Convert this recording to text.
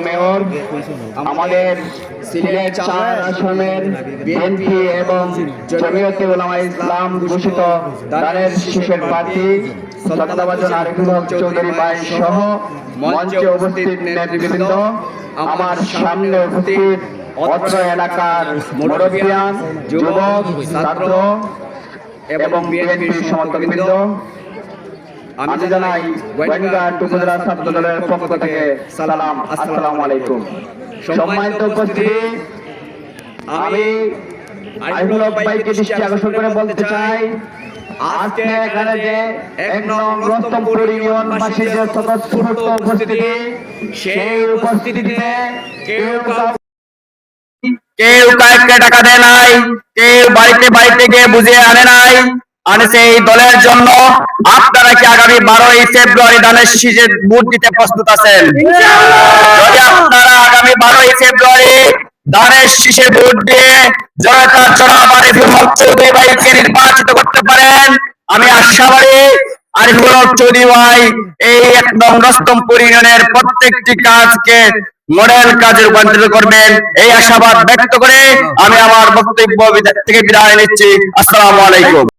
Mayor আমাদের সিলেট ৪ আসনের BNP এবং জমিয়তে উলামা ইসলাম ঘোষিত ধানের শীষের প্রার্থী শ্রদ্ধাভাজন আরিফুল হক চৌধুরী ভাই সহ মঞ্চে উপস্থিত নেতৃবৃন্দ, আমার সামনে উপস্থিত অত্র এলাকার মুরব্বিয়ান, যুবক, ছাত্র এবং বিএনপির সমর্থকবৃন্দ, আমি জানাই গোয়েন্দাঘাট উপজেলা ছাত্র দলের পক্ষ থেকে সালাম, আসসালামু আলাইকুম। সম্মানিত উপস্থিতি, আমি আরিফুল হক ভাইকে দৃষ্টি আকর্ষণ করে বলতে চাই, আজকে এখানে যে ১ নং রস্তমপুর ইউনিয়নবাসীর যে স্বতঃস্ফূর্ত উপস্থিতি, সেই উপস্থিতিতে কেউ কাউকে টাকা দেয় নাই, কেউ বাড়িতে বাড়িতে গিয়ে বুঝিয়ে আনে নাই, আনেছে এই দলের জন্য। আপনারা কি আগামী 12ই ফেব্রুয়ারি ধানের শীষে ভোট দিতে প্রস্তুত আছেন? যদি আপনারা আগামী 12ই ফেব্রুয়ারি ধানের শীষে ভোট দিয়ে জনতার জনাব আরিফুল হক চৌধুরী ভাইকে নির্বাচিত করতে পারেন, আমি আশাবাদী আরিফুল হক চৌধুরী ভাই এই ১ নং রস্তমপুর ইউনিয়নের প্রত্যেকটি কাজকে মডেল কাজে রূপান্তরিত করবেন, এই আশাবাদ ব্যক্ত করে আমি আমার বক্তব্য থেকে বিদায় নিচ্ছি। আসসালামু আলাইকুম।